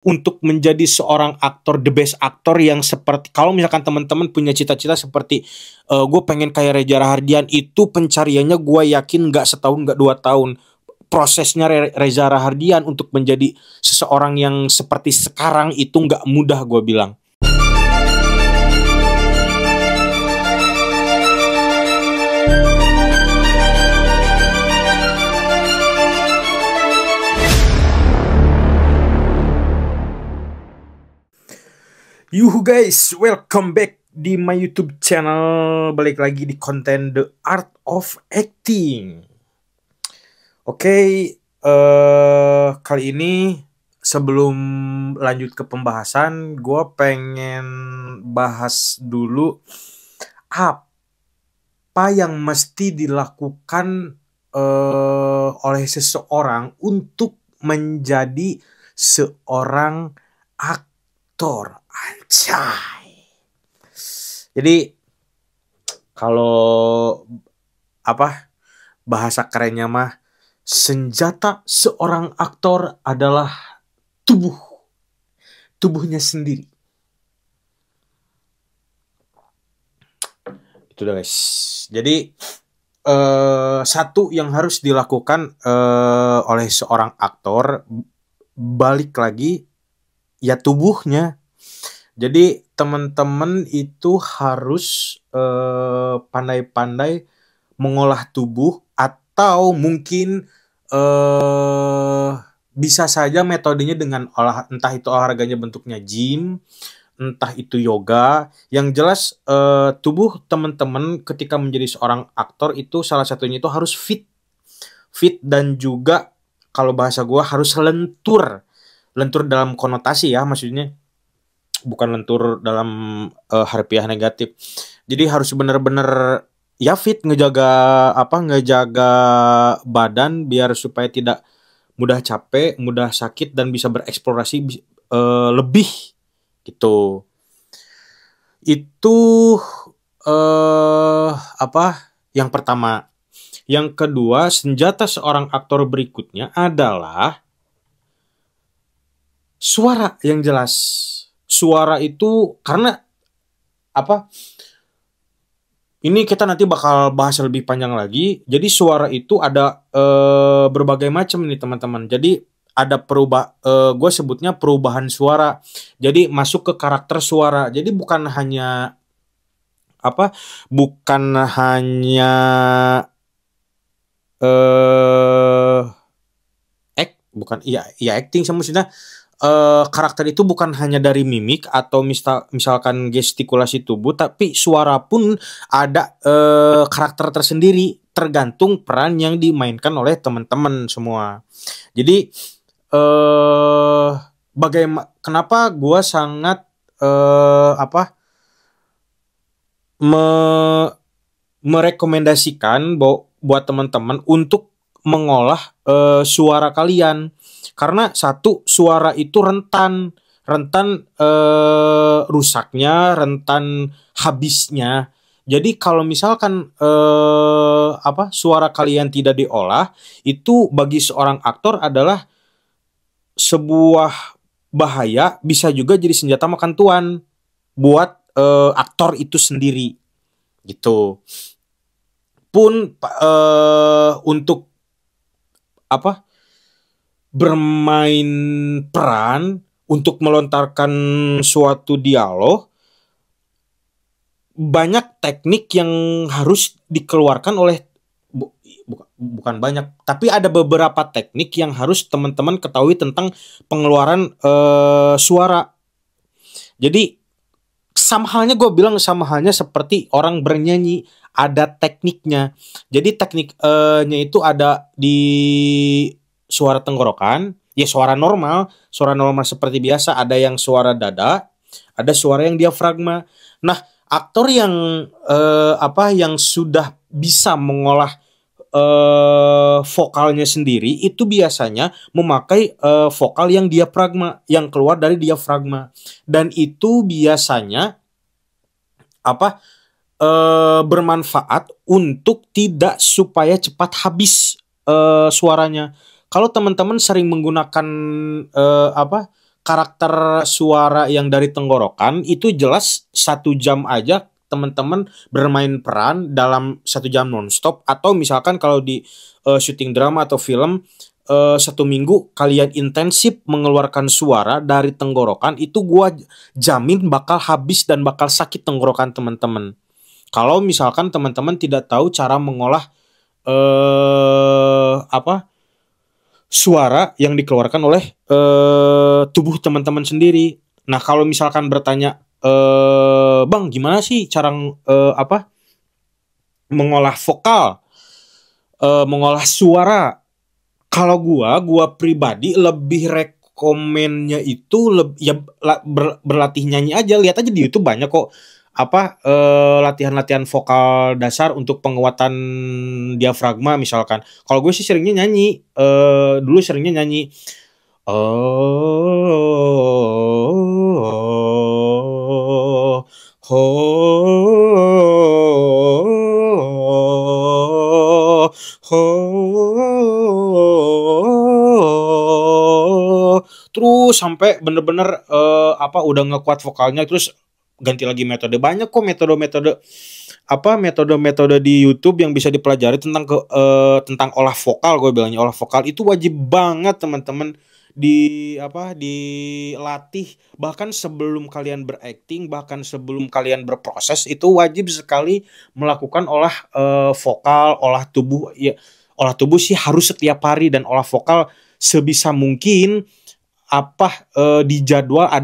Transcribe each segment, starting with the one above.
untuk menjadi seorang aktor, the best aktor yang seperti kalau misalkan teman-teman punya cita-cita seperti gue pengen kayak Reza Rahardian, itu pencariannya gue yakin nggak setahun nggak 2 tahun. Prosesnya Reza Rahardian untuk menjadi seseorang yang seperti sekarang itu nggak mudah, gue bilang. Yuhu guys, welcome back di my YouTube channel. Balik lagi di konten The Art of Acting. Oke, kali ini sebelum lanjut ke pembahasan, gue pengen bahas dulu apa yang mesti dilakukan oleh seseorang untuk menjadi seorang aktor. Anjay. Jadi kalau bahasa kerennya mah, senjata seorang aktor adalah tubuhnya sendiri. Itu dah guys. Jadi satu yang harus dilakukan oleh seorang aktor, balik lagi ya tubuhnya. Jadi teman-teman itu harus pandai-pandai mengolah tubuh, atau mungkin bisa saja metodenya dengan entah itu olahraganya bentuknya gym, entah itu yoga. Yang jelas tubuh teman-teman ketika menjadi seorang aktor itu salah satunya itu harus fit dan juga kalau bahasa gua harus lentur dalam konotasi ya, maksudnya bukan lentur dalam harfiah negatif. Jadi harus benar-benar ya fit, ngejaga badan biar supaya tidak mudah capek, mudah sakit, dan bisa bereksplorasi lebih gitu. Itu yang pertama. Yang kedua, senjata seorang aktor berikutnya adalah suara yang jelas. Suara itu karena ini kita nanti bakal bahas lebih panjang lagi. Jadi suara itu ada berbagai macam nih teman-teman. Jadi ada gue sebutnya perubahan suara. Jadi masuk ke karakter suara. Jadi bukan hanya acting sama maksudnya. Karakter itu bukan hanya dari mimik atau misalkan gestikulasi tubuh, tapi suara pun ada karakter tersendiri tergantung peran yang dimainkan oleh teman-teman semua. Jadi kenapa gue sangat merekomendasikan buat teman-teman untuk mengolah suara kalian. Karena satu, suara itu rentan rusaknya, rentan habisnya. Jadi kalau misalkan suara kalian tidak diolah, itu bagi seorang aktor adalah sebuah bahaya, bisa juga jadi senjata makan tuan buat aktor itu sendiri gitu. Pun untuk bermain peran, untuk melontarkan suatu dialog, banyak teknik yang harus dikeluarkan oleh bukan banyak, tapi ada beberapa teknik yang harus teman-teman ketahui tentang pengeluaran suara. Jadi sama halnya seperti orang bernyanyi, ada tekniknya. Jadi tekniknya itu ada di suara tenggorokan, ya suara normal seperti biasa, ada yang suara dada, ada suara yang diafragma. Nah, aktor yang yang sudah bisa mengolah vokalnya sendiri itu biasanya memakai vokal yang diafragma, yang keluar dari diafragma, dan itu biasanya bermanfaat untuk tidak supaya cepat habis suaranya. Kalau teman-teman sering menggunakan karakter suara yang dari tenggorokan itu jelas 1 jam aja teman-teman bermain peran dalam 1 jam nonstop, atau misalkan kalau di syuting drama atau film 1 minggu kalian intensif mengeluarkan suara dari tenggorokan, itu gua jamin bakal habis dan bakal sakit tenggorokan teman-teman. Kalau misalkan teman-teman tidak tahu cara mengolah apa suara yang dikeluarkan oleh tubuh teman-teman sendiri. Nah, kalau misalkan bertanya, Bang, gimana sih cara apa mengolah vokal, mengolah suara? Kalau gua pribadi lebih rekomennya itu ya berlatih nyanyi aja. Lihat aja di YouTube banyak kok apa latihan-latihan vokal dasar untuk penguatan diafragma misalkan. Kalau gue sih seringnya nyanyi, dulu seringnya nyanyi oh, terus sampai bener-bener apa udah ngekuat vokalnya, terus ganti lagi metode. Banyak kok metode-metode di YouTube yang bisa dipelajari tentang olah vokal. Gue bilangnya olah vokal itu wajib banget teman-teman dilatih, bahkan sebelum kalian berakting, bahkan sebelum kalian berproses, itu wajib sekali melakukan olah vokal, olah tubuh. Ya, olah tubuh sih harus setiap hari, dan olah vokal sebisa mungkin ada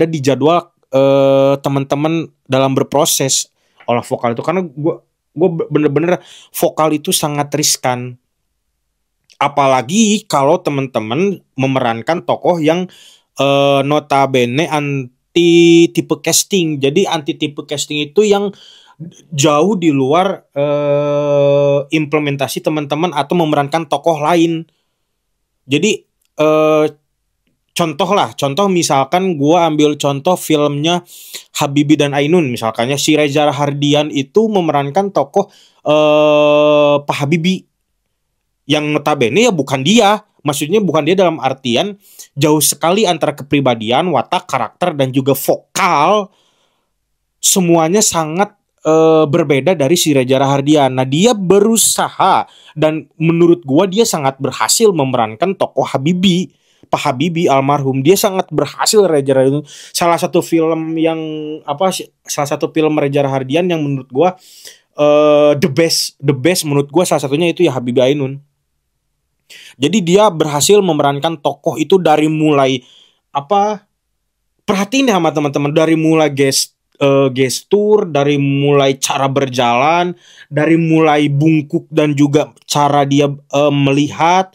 di jadwal teman-teman dalam berproses olah vokal itu, karena gue bener-bener vokal itu sangat riskan. Apalagi kalau teman-teman memerankan tokoh yang notabene anti tipe casting. Jadi anti tipe casting itu yang jauh di luar implementasi teman-teman atau memerankan tokoh lain. Jadi contoh misalkan gua ambil contoh filmnya Habibie dan Ainun, misalkannya si Reza Rahardian itu memerankan tokoh Pak Habibie, yang notabene ya bukan dia. Maksudnya bukan dia dalam artian jauh sekali antara kepribadian, watak, karakter, dan juga vokal. Semuanya sangat berbeda dari si Reza Rahardian. Nah, dia berusaha, dan menurut gua dia sangat berhasil memerankan tokoh Habibie. Pak Habibie almarhum, dia sangat berhasil. Reza Rahardian salah satu film Reza Rahardian yang menurut gua the best menurut gua, salah satunya itu ya Habibie Ainun. Jadi dia berhasil memerankan tokoh itu dari mulai perhatiin ya sama teman-teman, dari mulai gestur, dari mulai cara berjalan, dari mulai bungkuk dan juga cara dia melihat,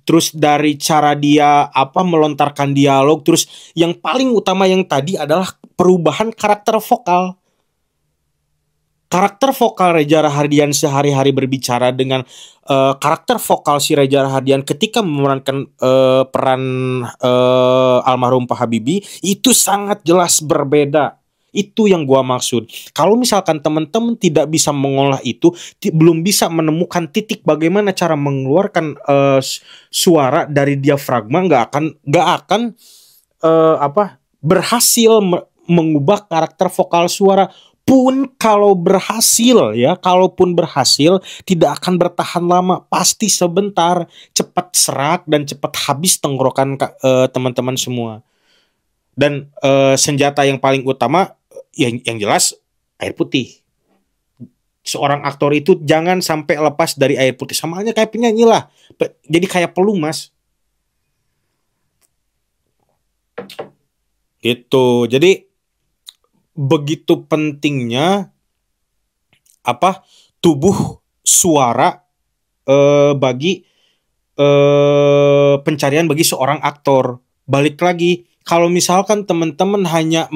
terus dari cara dia melontarkan dialog, terus yang paling utama yang tadi adalah perubahan karakter vokal. Karakter vokal Reza Rahardian sehari-hari berbicara dengan karakter vokal si Reza Rahardian ketika memerankan peran almarhum Pak Habibie itu sangat jelas berbeda. Itu yang gua maksud. Kalau misalkan teman-teman tidak bisa mengolah itu, belum bisa menemukan titik bagaimana cara mengeluarkan suara dari diafragma, nggak akan berhasil mengubah karakter vokal suara. Kalaupun berhasil tidak akan bertahan lama, pasti sebentar, cepat serak dan cepat habis tenggorokan teman-teman semua. Dan senjata yang paling utama yang jelas air putih. Seorang aktor itu jangan sampai lepas dari air putih. Sama halnya kayak penyanyi lah, jadi kayak pelumas gitu. Jadi begitu pentingnya tubuh suara bagi pencarian bagi seorang aktor. Balik lagi, kalau misalkan teman-teman hanya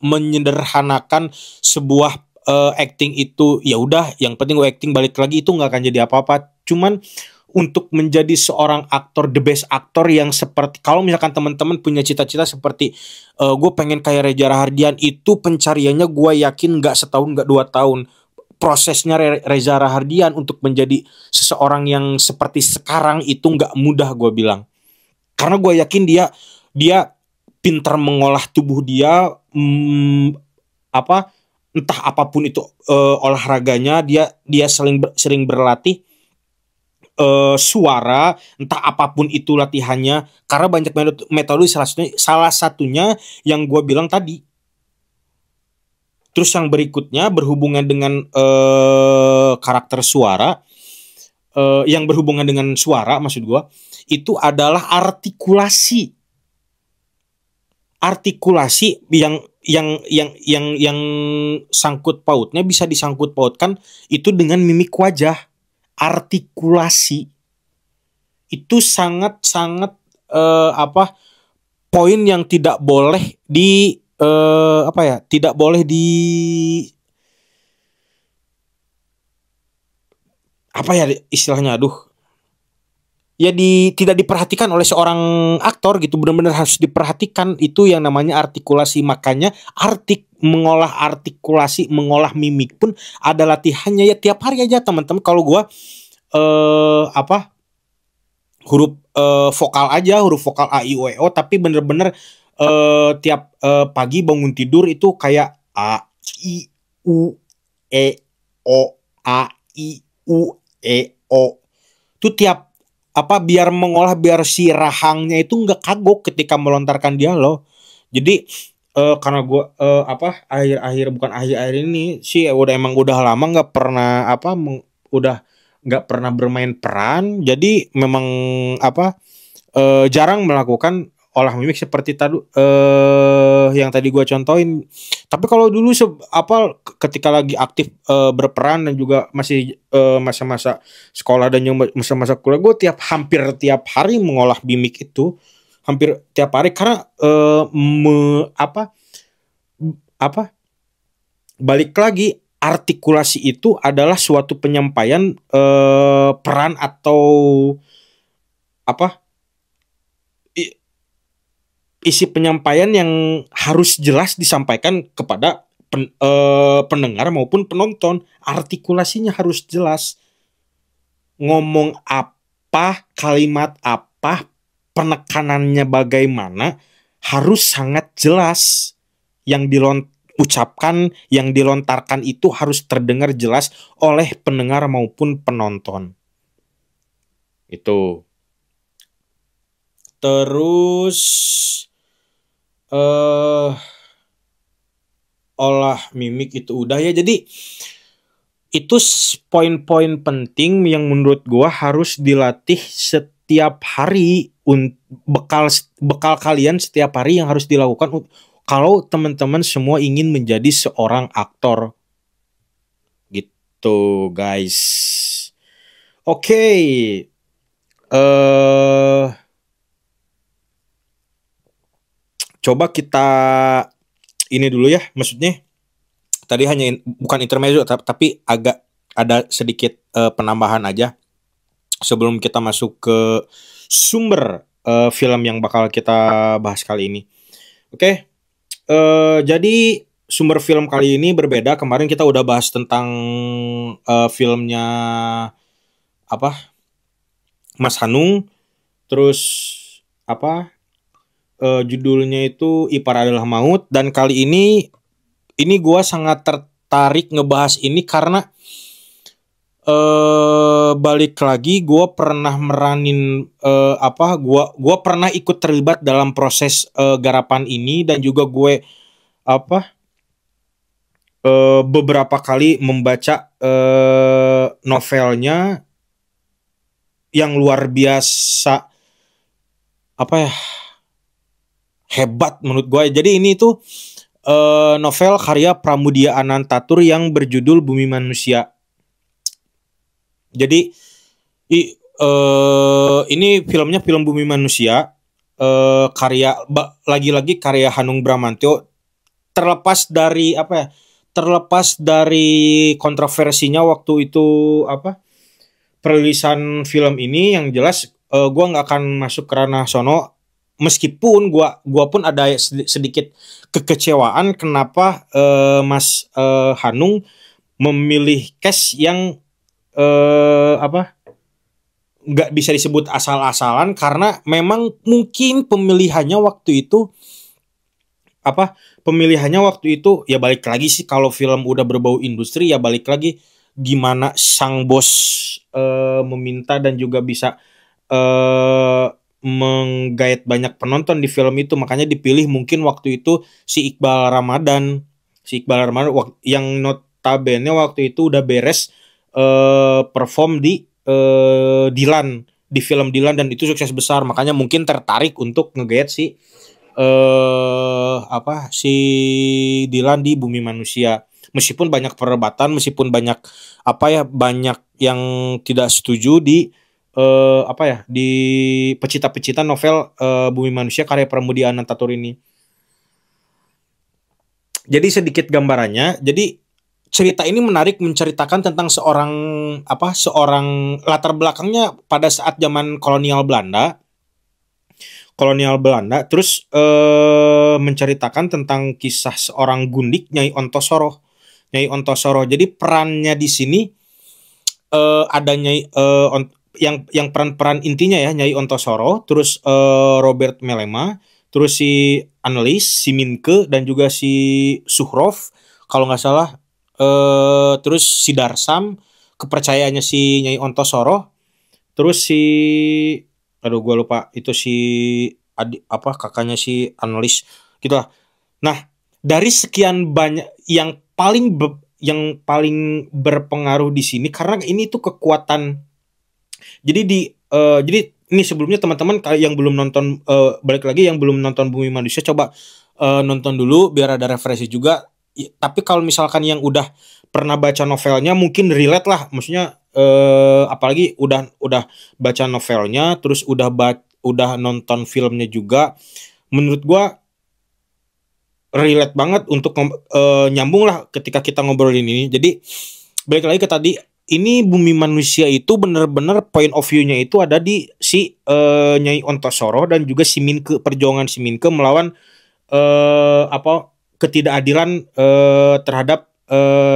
menyederhanakan sebuah acting itu, ya udah yang penting gue acting, balik lagi itu nggak akan jadi apa-apa. Cuman untuk menjadi seorang aktor, the best aktor yang seperti, kalau misalkan teman-teman punya cita-cita seperti gue pengen kayak Reza Rahardian, itu pencariannya gue yakin nggak setahun, nggak 2 tahun. Prosesnya Reza Rahardian untuk menjadi seseorang yang seperti sekarang itu nggak mudah, gue bilang. Karena gue yakin dia pintar mengolah tubuh dia, apa entah apapun itu olahraganya, dia sering berlatih suara, entah apapun itu latihannya, karena banyak metode, salah satunya yang gue bilang tadi. Terus yang berikutnya berhubungan dengan karakter suara, yang berhubungan dengan suara maksud gue, itu adalah artikulasi. Artikulasi yang sangkut pautnya bisa disangkut pautkan itu dengan mimik wajah. Artikulasi itu sangat-sangat poin yang tidak boleh tidak boleh istilahnya, tidak diperhatikan oleh seorang aktor gitu, benar-benar harus diperhatikan itu yang namanya artikulasi. Makanya mengolah artikulasi, mengolah mimik pun ada latihannya ya, tiap hari aja teman-teman. Kalau gue huruf vokal A I U E O, tapi bener-bener tiap pagi bangun tidur itu kayak A I U E O, A I U E O. Itu tiap biar mengolah, biar si rahangnya itu nggak kagok ketika melontarkan dialog. Jadi karena gue akhir-akhir ini sih udah lama nggak pernah udah nggak pernah bermain peran, jadi memang jarang melakukan olah mimik seperti tadi yang tadi gue contohin. Tapi kalau dulu ketika lagi aktif berperan dan juga masih masa-masa sekolah dan masa-masa kuliah, gue hampir tiap hari mengolah mimik itu, hampir tiap hari, karena balik lagi, artikulasi itu adalah suatu penyampaian peran atau isi penyampaian yang harus jelas disampaikan kepada pendengar maupun penonton. Artikulasinya harus jelas. Ngomong apa, kalimat apa, penekanannya bagaimana, harus sangat jelas. Yang ucapkan, yang dilontarkan itu harus terdengar jelas oleh pendengar maupun penonton. Itu. Terus olah mimik itu udah ya. Jadi itu poin-poin penting yang menurut gua harus dilatih setiap hari, bekal kalian setiap hari yang harus dilakukan kalau teman-teman semua ingin menjadi seorang aktor. Gitu, guys. Oke. Coba kita ini dulu ya, maksudnya tadi hanya bukan intermezzo tapi agak ada sedikit penambahan aja sebelum kita masuk ke sumber film yang bakal kita bahas kali ini. Oke. Jadi sumber film kali ini berbeda. Kemarin kita udah bahas tentang filmnya Mas Hanung, terus judulnya itu Ipar Adalah Maut. Dan kali ini gue sangat tertarik ngebahas ini karena balik lagi gue pernah meranin gue pernah ikut terlibat dalam proses garapan ini, dan juga gue beberapa kali membaca novelnya yang luar biasa hebat menurut gue. Jadi ini tuh novel karya Pramudia Anantatur yang berjudul Bumi Manusia. Jadi ini filmnya film Bumi Manusia, lagi-lagi karya Hanung Bramantyo. Terlepas dari kontroversinya waktu itu perilisan film ini, yang jelas gue nggak akan masuk ke ranah sono. Meskipun gua pun ada sedikit kekecewaan kenapa Mas Hanung memilih cast yang nggak bisa disebut asal-asalan, karena memang mungkin pemilihannya waktu itu apa pemilihannya waktu itu ya balik lagi sih, kalau film udah berbau industri ya balik lagi gimana sang bos meminta dan juga bisa eh menggait banyak penonton di film itu, makanya dipilih mungkin waktu itu si Iqbal Ramadan. Si Iqbal Ramadan yang notabene waktu itu udah beres perform di Dilan, di film Dilan, dan itu sukses besar, makanya mungkin tertarik untuk ngegait si si Dilan di Bumi Manusia. Meskipun banyak perdebatan, meskipun banyak banyak yang tidak setuju di di pecita-pecita novel Bumi Manusia karya Pramudia Anantatur ini. Jadi sedikit gambarannya, jadi cerita ini menarik, menceritakan tentang seorang latar belakangnya pada saat zaman kolonial Belanda, terus menceritakan tentang kisah seorang gundik Nyai Ontosoro. Jadi perannya di sini ada Nyai yang peran-peran intinya ya Nyai Ontosoro, terus Robert Melema, terus si Annelies, si Minke, dan juga si Suhrov kalau nggak salah, terus si Darsam, kepercayaannya si Nyai Ontosoro, terus si aduh gue lupa itu si kakaknya si Annelies gitu lah. Nah, dari sekian banyak yang paling berpengaruh di sini karena ini tuh kekuatan. Jadi ini sebelumnya teman-teman yang belum nonton, balik lagi yang belum nonton Bumi Manusia, coba nonton dulu biar ada referensi juga. Tapi kalau misalkan yang udah pernah baca novelnya mungkin relate lah, maksudnya apalagi udah baca novelnya terus udah nonton filmnya juga, menurut gua relate banget untuk nyambung lah ketika kita ngobrolin ini. Jadi balik lagi ke tadi, ini Bumi Manusia itu bener-bener point of view-nya itu ada di si Nyai Ontosoro dan juga si Minke, perjuangan si Minke melawan ketidakadilan terhadap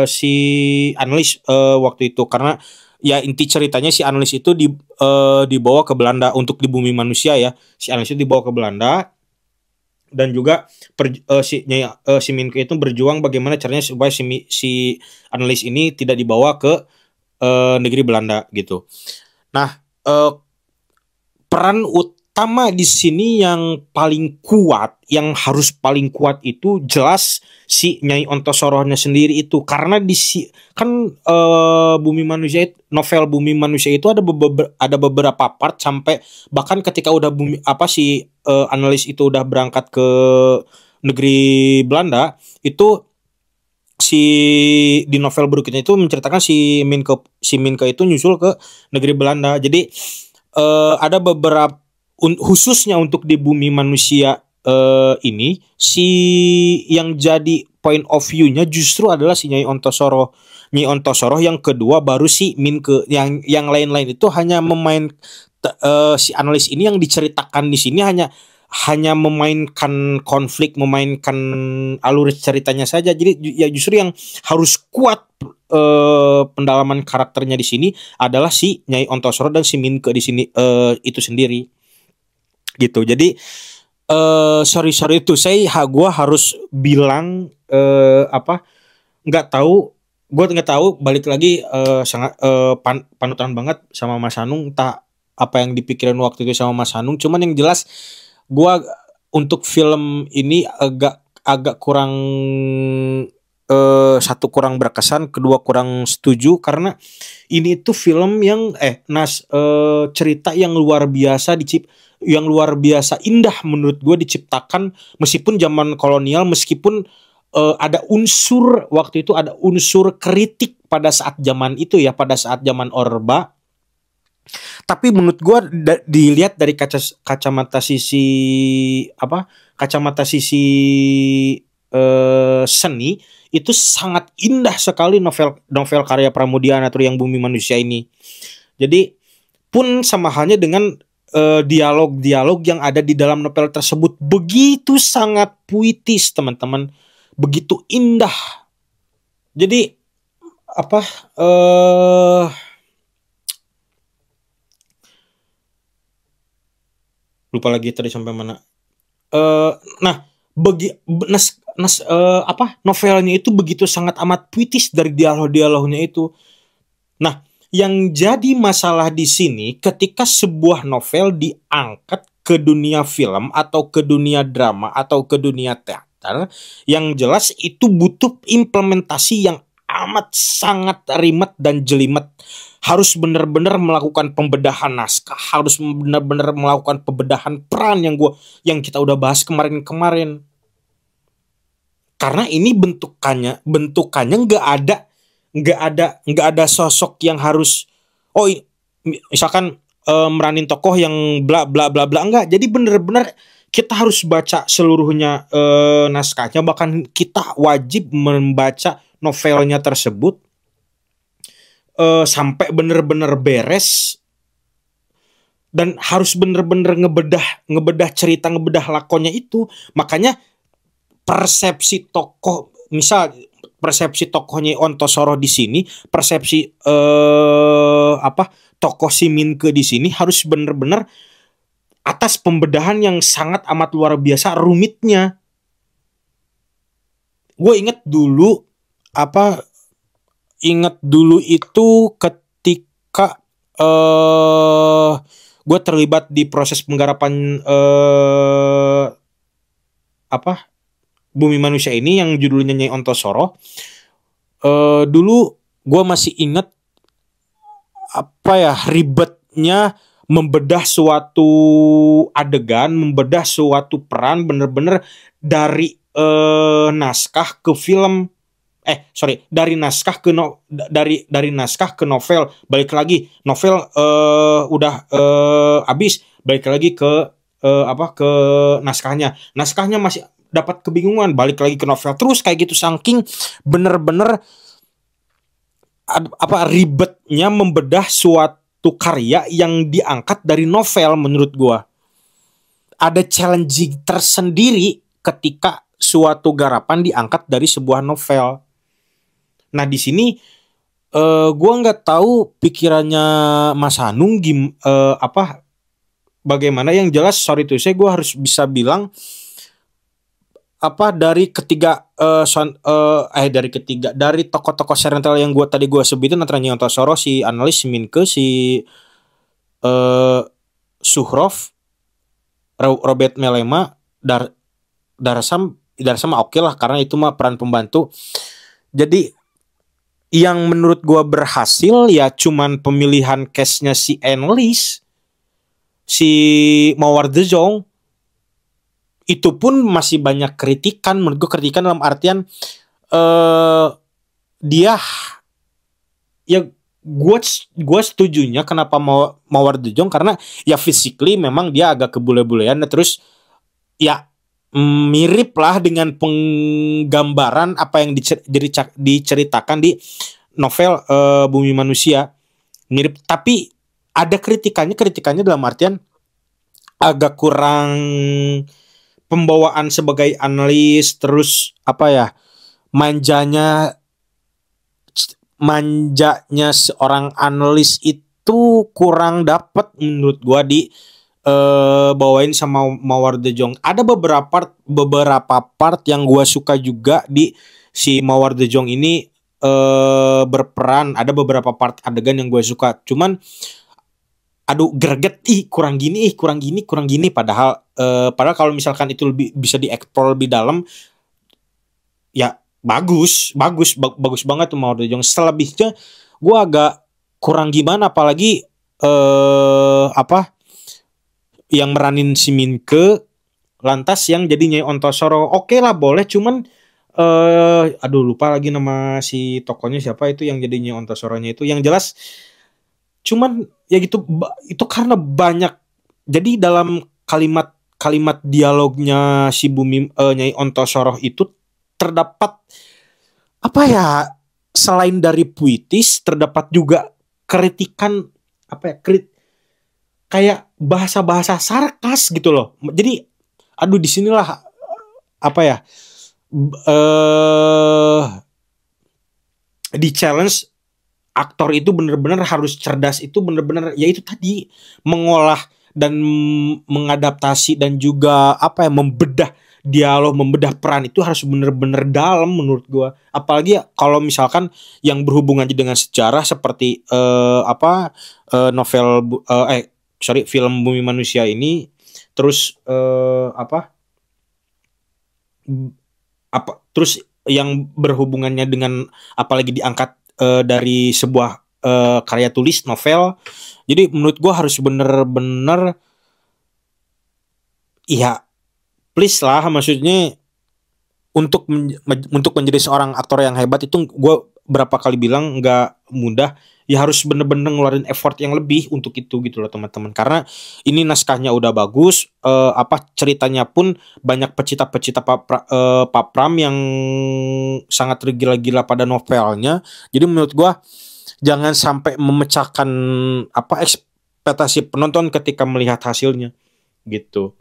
si Annelies waktu itu, karena ya inti ceritanya si Annelies itu dibawa ke Belanda untuk di Bumi Manusia ya. Si Annelies itu dibawa ke Belanda dan juga si Minke itu berjuang bagaimana caranya supaya si Annelies ini tidak dibawa ke negeri Belanda gitu. Nah, peran utama di sini yang paling kuat, yang harus paling kuat itu jelas si Nyai Ontosorohnya sendiri itu, karena novel Bumi Manusia itu ada beberapa part sampai bahkan ketika udah analis itu udah berangkat ke negeri Belanda itu, di novel berikutnya itu menceritakan si Minke itu nyusul ke negeri Belanda. Jadi ada beberapa khususnya untuk di Bumi Manusia ini si yang jadi point of view-nya justru adalah si Nyai Ontosoro. Nyai Ontosoro yang kedua baru si Minke. Yang lain-lain itu hanya si analis ini yang diceritakan di sini hanya memainkan konflik, memainkan alur ceritanya saja. Jadi ya justru yang harus kuat pendalaman karakternya di sini adalah si Nyai Ontosoro dan si Minke di sini itu sendiri. Gitu. Jadi sorry itu gue harus bilang nggak tahu balik lagi sangat panutan banget sama Mas Hanung, entah apa yang dipikirin waktu itu sama Mas Hanung, cuman yang jelas gue untuk film ini agak kurang, satu kurang berkesan, kedua kurang setuju karena ini tuh film yang cerita yang luar biasa yang luar biasa indah menurut gue diciptakan meskipun zaman kolonial, meskipun ada waktu itu ada unsur kritik pada saat zaman itu ya, pada saat zaman Orba. Tapi menurut gue dilihat dari kacamata sisi seni, itu sangat indah sekali novel karya Pramudia Anantatur yang Bumi Manusia ini. Jadi pun sama halnya dengan dialog-dialog yang ada di dalam novel tersebut begitu sangat puitis teman-teman, begitu indah. Jadi lupa lagi tadi sampai mana. Nah, novelnya itu begitu sangat amat puitis dari dialog-dialognya itu. Nah, yang jadi masalah di sini ketika sebuah novel diangkat ke dunia film atau ke dunia drama atau ke dunia teater, yang jelas itu butuh implementasi yang amat sangat rimet dan jelimet. Harus benar-benar melakukan pembedahan naskah, harus benar-benar melakukan pembedahan peran yang kita udah bahas kemarin-kemarin. Karena ini bentukannya nggak ada sosok yang harus misalkan meranin tokoh yang bla bla bla bla, enggak. Jadi bener-bener kita harus baca seluruhnya naskahnya, bahkan kita wajib membaca novelnya tersebut sampai bener-bener beres, dan harus bener-bener ngebedah cerita, ngebedah lakonnya itu. Makanya persepsi tokoh, misal persepsi tokohnya Ontosoro di sini, persepsi tokoh si Minke di sini harus benar-benar atas pembedahan yang sangat amat luar biasa rumitnya. Gue inget dulu itu ketika gue terlibat di proses penggarapan Bumi Manusia ini yang judulnya Nyai Ontosoro. Dulu gue masih inget ribetnya membedah suatu adegan, membedah suatu peran bener-bener dari naskah ke film. Dari naskah ke novel. Balik lagi novel udah habis, balik lagi ke naskahnya. Naskahnya masih dapat kebingungan, balik lagi ke novel, terus kayak gitu, saking bener-bener ribetnya membedah suatu karya yang diangkat dari novel. Menurut gua ada challenging tersendiri ketika suatu garapan diangkat dari sebuah novel. Nah, di sini gua nggak tahu pikirannya Mas Hanung bagaimana. Yang jelas, sorry tuh saya gua harus bisa bilang dari tokoh-tokoh serental yang gue sebutin, antara Nyai Ontosoro, si analis, si Minke, si Suhrov, Robert Melema, Darsam oke lah, karena itu mah peran pembantu. Jadi yang menurut gue berhasil ya cuman pemilihan cast-nya si Enlis, si Mawar De Jong. Itu pun masih banyak kritikan. Menurut gue kritikan dalam artian dia ya, gue setujunya kenapa Mawar De Jong, karena ya physically memang dia agak kebule-bulean, terus ya mirip lah dengan penggambaran apa yang diceritakan di novel Bumi Manusia, mirip. Tapi ada kritikannya dalam artian agak kurang pembawaan sebagai analis, terus manjanya seorang analis itu kurang dapat menurut gua di bawain sama Mawar De Jong. Ada beberapa part yang gua suka juga di si Mawar De Jong ini berperan. Ada beberapa part adegan yang gua suka. Cuman greget, kurang gini, padahal kalau misalkan itu bisa dieksplor lebih dalam, ya bagus banget tuh Mawar De Jong. Selebihnya gue agak kurang gimana, apalagi yang meranin si Minke, lantas yang jadi Nyai Ontosoro. Oke lah, boleh, cuman lupa lagi nama si tokonya siapa itu yang jadi Nyai Ontosoronya itu. Yang jelas cuman ya gitu, itu karena banyak. Jadi dalam kalimat dialognya si Nyai Ontosoro itu terdapat selain dari puitis, terdapat juga kritikan kayak bahasa-bahasa sarkas gitu loh. Jadi disinilah di challenge aktor itu benar-benar harus cerdas, itu benar-benar ya itu tadi, mengolah dan mengadaptasi dan juga membedah dialog membedah peran itu harus bener-bener dalam menurut gua. Apalagi ya kalau misalkan yang berhubungan dengan sejarah seperti novel film Bumi Manusia ini, terus terus yang berhubungannya dengan apalagi diangkat dari sebuah karya tulis novel. Jadi menurut gua harus bener-bener ya please lah, maksudnya untuk menjadi seorang aktor yang hebat itu gue berapa kali bilang nggak mudah, ya harus bener-bener ngeluarin effort yang lebih untuk itu gitu loh teman-teman, karena ini naskahnya udah bagus, ceritanya pun banyak pecinta-pecinta Pak Pram yang sangat tergila-gila pada novelnya. Jadi menurut gue jangan sampai memecahkan ekspektasi penonton ketika melihat hasilnya gitu.